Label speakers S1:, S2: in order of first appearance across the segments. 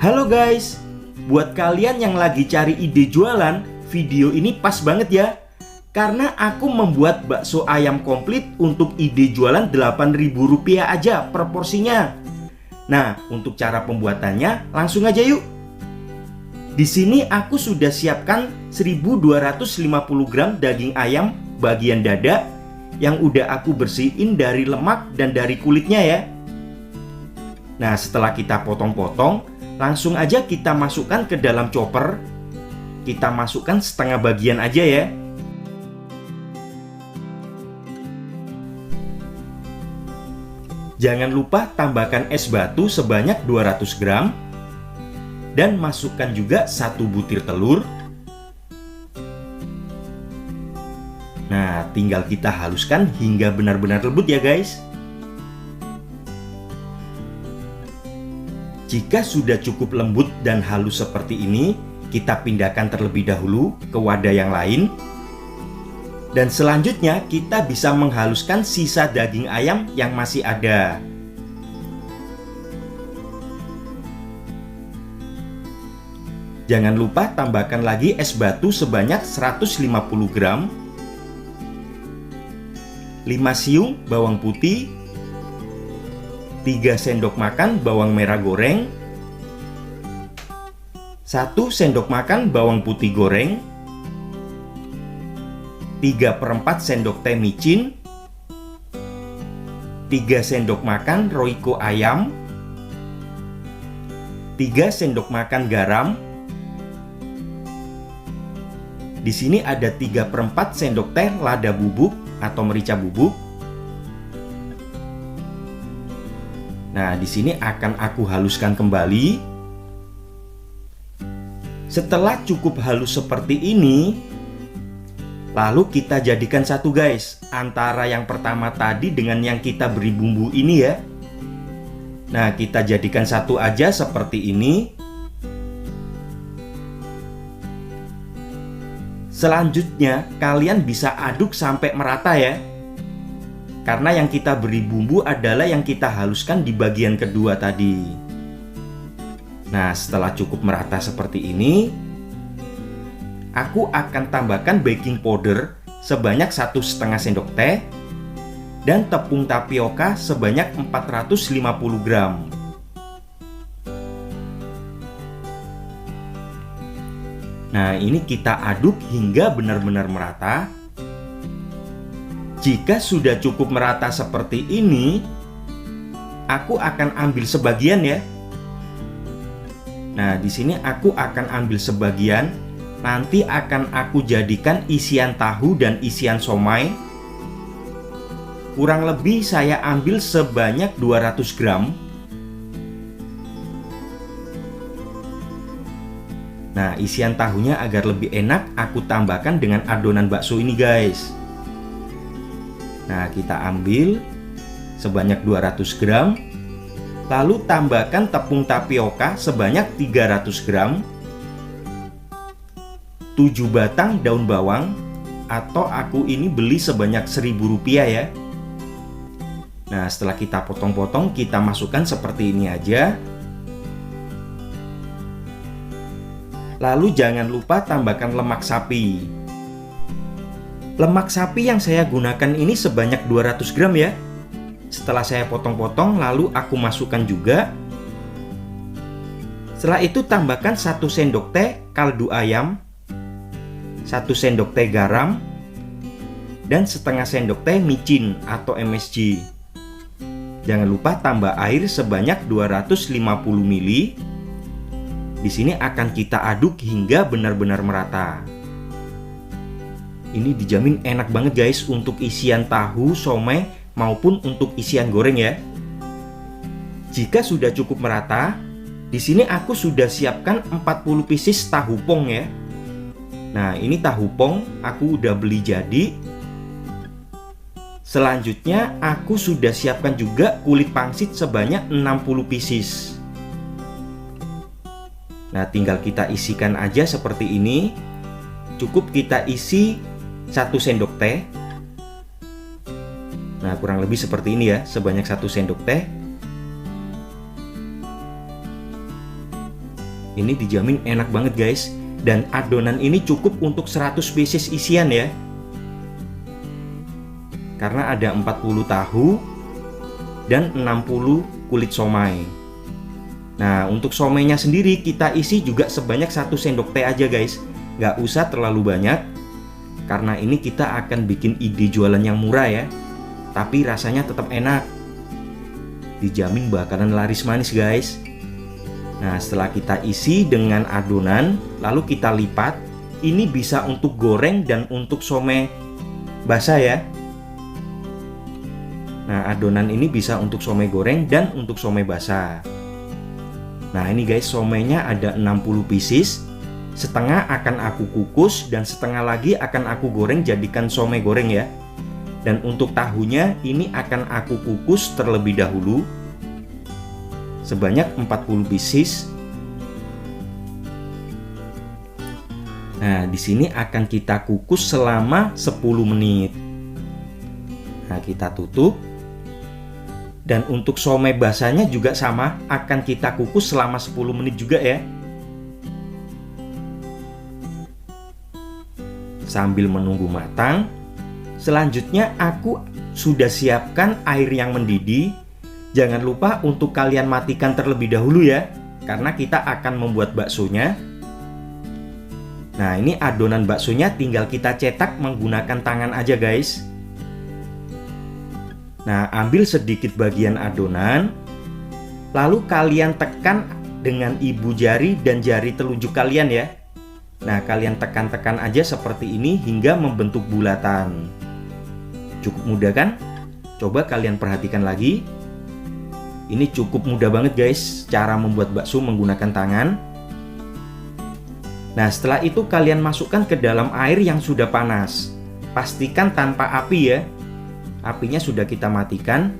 S1: Halo guys, buat kalian yang lagi cari ide jualan, video ini pas banget ya. Karena aku membuat bakso ayam komplit untuk ide jualan Rp8.000 aja per porsinya. Nah, untuk cara pembuatannya langsung aja yuk. Di sini aku sudah siapkan 1250 gram daging ayam bagian dada yang udah aku bersihin dari lemak dan dari kulitnya ya. Nah, setelah kita potong-potong, langsung aja kita masukkan ke dalam chopper. Kita masukkan setengah bagian aja ya. Jangan lupa tambahkan es batu sebanyak 200 gram. Dan masukkan juga 1 butir telur. Nah, tinggal kita haluskan hingga benar-benar lembut ya guys. Jika sudah cukup lembut dan halus seperti ini, kita pindahkan terlebih dahulu ke wadah yang lain. Dan selanjutnya kita bisa menghaluskan sisa daging ayam yang masih ada. Jangan lupa tambahkan lagi es batu sebanyak 150 gram, 5 siung bawang putih, 3 sendok makan bawang merah goreng, 1 sendok makan bawang putih goreng, 3/4 sendok teh micin, 3 sendok makan Royco ayam, 3 sendok makan garam. Di sini ada 3/4 sendok teh lada bubuk atau merica bubuk. Nah, di sini akan aku haluskan kembali. Setelah cukup halus seperti ini, lalu kita jadikan satu guys, antara yang pertama tadi dengan yang kita beri bumbu ini ya. Nah, kita jadikan satu aja seperti ini. Selanjutnya, kalian bisa aduk sampai merata ya. Karena yang kita beri bumbu adalah yang kita haluskan di bagian kedua tadi. Nah, setelah cukup merata seperti ini, aku akan tambahkan baking powder sebanyak 1,5 sendok teh dan tepung tapioka sebanyak 450 gram. Nah, ini kita aduk hingga benar-benar merata. Jika sudah cukup merata seperti ini, aku akan ambil sebagian ya. Nah, di sini aku akan ambil sebagian. Nanti akan aku jadikan isian tahu dan isian somai. Kurang lebih saya ambil sebanyak 200 gram. Nah, isian tahunya agar lebih enak aku tambahkan dengan adonan bakso ini guys. Nah, kita ambil sebanyak 200 gram. Lalu tambahkan tepung tapioka sebanyak 300 gram, 7 batang daun bawang, atau aku ini beli sebanyak Rp1.000 ya. Nah, setelah kita potong-potong, kita masukkan seperti ini aja. Lalu jangan lupa tambahkan lemak sapi. Lemak sapi yang saya gunakan ini sebanyak 200 gram ya. Setelah saya potong-potong, lalu aku masukkan juga. Setelah itu tambahkan 1 sendok teh kaldu ayam, 1 sendok teh garam, dan setengah sendok teh micin atau MSG. Jangan lupa tambah air sebanyak 250 ml. Di sini akan kita aduk hingga benar-benar merata. Ini dijamin enak banget guys untuk isian tahu, somai, maupun untuk isian goreng ya. Jika sudah cukup merata, di sini aku sudah siapkan 40 pieces tahu pong ya. Nah, ini tahu pong aku udah beli jadi. Selanjutnya aku sudah siapkan juga kulit pangsit sebanyak 60 pieces. Nah, tinggal kita isikan aja seperti ini. Cukup kita isi 1 sendok teh. Nah, kurang lebih seperti ini ya, sebanyak 1 sendok teh. Ini dijamin enak banget guys. Dan adonan ini cukup untuk 100 pieces isian ya. Karena ada 40 tahu dan 60 kulit somai. Nah, untuk somainya sendiri kita isi juga sebanyak 1 sendok teh aja guys. Nggak usah terlalu banyak, karena ini kita akan bikin ide jualan yang murah ya. Tapi rasanya tetap enak. Dijamin bakalan laris manis guys. Nah, setelah kita isi dengan adonan, lalu kita lipat. Ini bisa untuk goreng dan untuk somai basah ya. Nah, adonan ini bisa untuk somai goreng dan untuk somai basah. Nah, ini guys, somainya ada 60 pieces. Setengah akan aku kukus dan setengah lagi akan aku goreng jadikan somai goreng ya. Dan untuk tahunya ini akan aku kukus terlebih dahulu sebanyak 40 pieces. Nah, di sini akan kita kukus selama 10 menit. Nah, kita tutup. Dan untuk somai basahnya juga sama, akan kita kukus selama 10 menit juga ya. Sambil menunggu matang, selanjutnya aku sudah siapkan air yang mendidih. Jangan lupa untuk kalian matikan terlebih dahulu ya, karena kita akan membuat baksonya. Nah, ini adonan baksonya tinggal kita cetak menggunakan tangan aja guys. Nah, ambil sedikit bagian adonan, lalu kalian tekan dengan ibu jari dan jari telunjuk kalian ya. Nah, kalian tekan-tekan aja seperti ini hingga membentuk bulatan. Cukup mudah kan? Coba kalian perhatikan lagi. Ini cukup mudah banget guys, cara membuat bakso menggunakan tangan. Nah, setelah itu kalian masukkan ke dalam air yang sudah panas. Pastikan tanpa api ya. Apinya sudah kita matikan.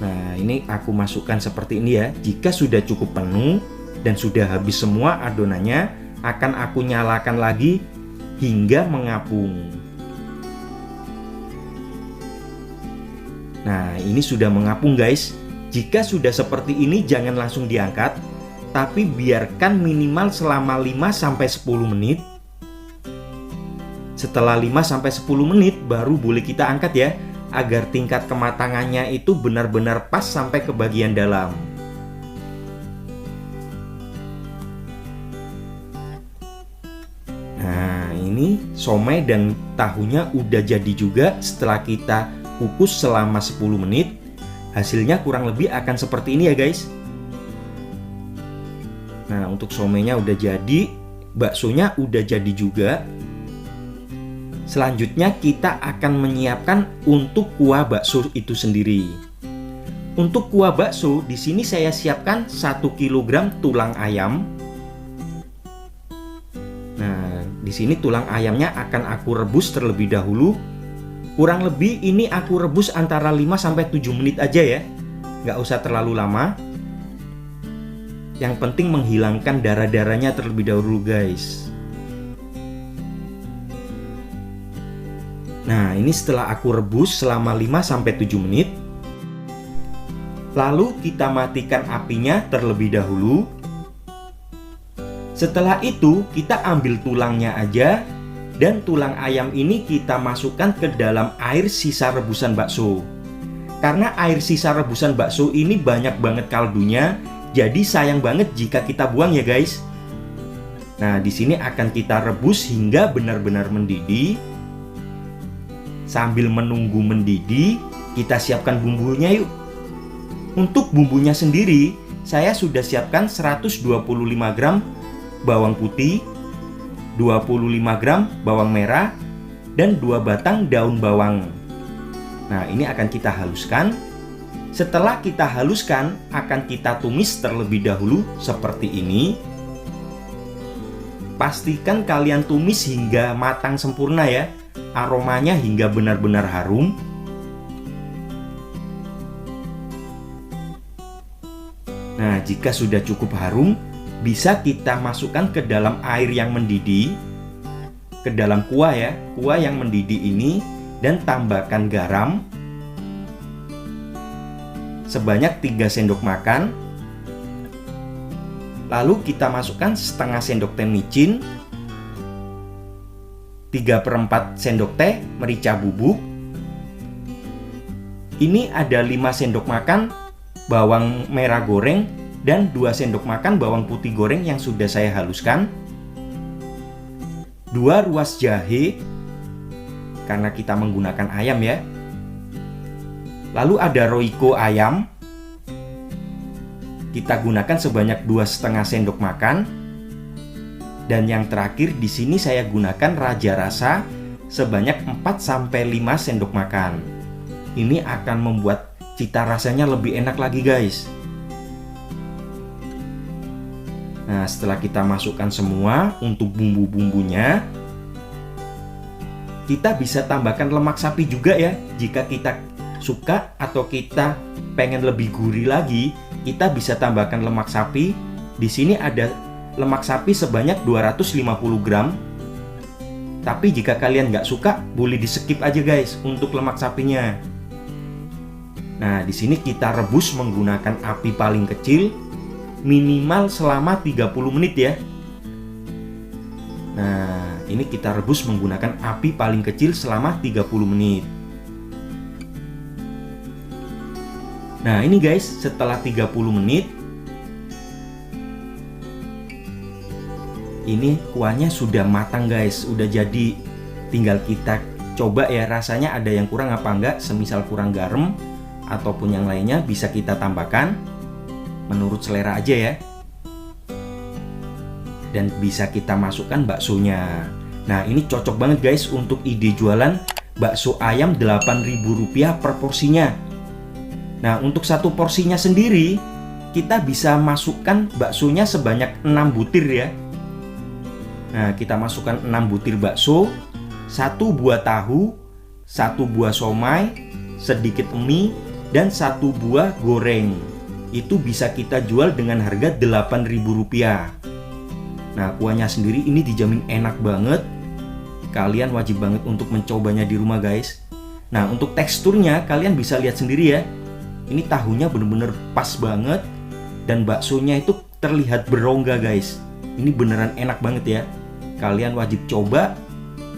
S1: Nah, ini aku masukkan seperti ini ya. Jika sudah cukup penuh dan sudah habis semua adonannya, akan aku nyalakan lagi hingga mengapung. Nah, ini sudah mengapung guys. Jika sudah seperti ini jangan langsung diangkat, tapi biarkan minimal selama 5-10 menit. Setelah 5-10 menit baru boleh kita angkat ya, agar tingkat kematangannya itu benar-benar pas sampai ke bagian dalam. Nah, ini somai dan tahunya udah jadi juga setelah kita kukus selama 10 menit. Hasilnya kurang lebih akan seperti ini ya guys. Nah, untuk somainya udah jadi, baksonya udah jadi juga. Selanjutnya kita akan menyiapkan untuk kuah bakso itu sendiri. Untuk kuah bakso di sini saya siapkan 1 kg tulang ayam. Nah, di sini tulang ayamnya akan aku rebus terlebih dahulu. Kurang lebih ini aku rebus antara 5-7 menit aja ya. Nggak usah terlalu lama. Yang penting menghilangkan darah-darahnya terlebih dahulu guys. Nah, ini setelah aku rebus selama 5-7 menit. Lalu kita matikan apinya terlebih dahulu. Setelah itu kita ambil tulangnya aja. Dan tulang ayam ini kita masukkan ke dalam air sisa rebusan bakso. Karena air sisa rebusan bakso ini banyak banget kaldunya, jadi sayang banget jika kita buang ya guys. Nah, di sini akan kita rebus hingga benar-benar mendidih. Sambil menunggu mendidih, kita siapkan bumbunya yuk. Untuk bumbunya sendiri, saya sudah siapkan 125 gram bawang putih, 25 gram bawang merah, dan 2 batang daun bawang. Nah, ini akan kita haluskan. Setelah kita haluskan, akan kita tumis terlebih dahulu seperti ini. Pastikan kalian tumis hingga matang sempurna ya. Aromanya hingga benar-benar harum. Nah, jika sudah cukup harum, bisa kita masukkan ke dalam air yang mendidih, ke dalam kuah ya, kuah yang mendidih ini, dan tambahkan garam. sebanyak 3 sendok makan. Lalu kita masukkan setengah sendok teh micin, 3/4 sendok teh merica bubuk. Ini ada 5 sendok makan bawang merah goreng dan 2 sendok makan bawang putih goreng yang sudah saya haluskan. 2 ruas jahe karena kita menggunakan ayam ya. Lalu ada roiko ayam. Kita gunakan sebanyak 2,5 sendok makan. Dan yang terakhir di sini saya gunakan raja rasa sebanyak 4-5 sendok makan. Ini akan membuat cita rasanya lebih enak lagi guys. Nah, setelah kita masukkan semua untuk bumbu-bumbunya, kita bisa tambahkan lemak sapi juga ya. Jika kita suka atau kita pengen lebih gurih lagi, kita bisa tambahkan lemak sapi. Di sini ada lemak sapi sebanyak 250 gram. Tapi jika kalian nggak suka, boleh di skip aja guys untuk lemak sapinya. Nah, di sini kita rebus menggunakan api paling kecil, minimal selama 30 menit ya. Nah, ini kita rebus menggunakan api paling kecil selama 30 menit. Nah, ini guys, setelah 30 menit, ini kuahnya sudah matang guys, udah jadi. Tinggal kita coba ya, rasanya ada yang kurang apa enggak. Semisal kurang garam ataupun yang lainnya bisa kita tambahkan menurut selera aja ya. Dan bisa kita masukkan baksonya. Nah, ini cocok banget guys untuk ide jualan bakso ayam Rp8.000 per porsinya. Nah, untuk satu porsinya sendiri kita bisa masukkan baksonya sebanyak 6 butir ya. Nah, kita masukkan 6 butir bakso, 1 buah tahu, 1 buah somai, sedikit mie, dan 1 buah goreng. Itu bisa kita jual dengan harga Rp8.000. Nah, kuahnya sendiri ini dijamin enak banget. Kalian wajib banget untuk mencobanya di rumah guys. Nah, untuk teksturnya kalian bisa lihat sendiri ya. Ini tahunya bener-bener pas banget. Dan baksonya itu terlihat berongga guys. Ini beneran enak banget ya. Kalian wajib coba.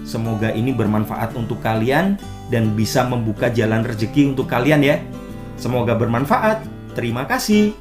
S1: Semoga ini bermanfaat untuk kalian dan bisa membuka jalan rezeki untuk kalian ya. Semoga bermanfaat. Terima kasih.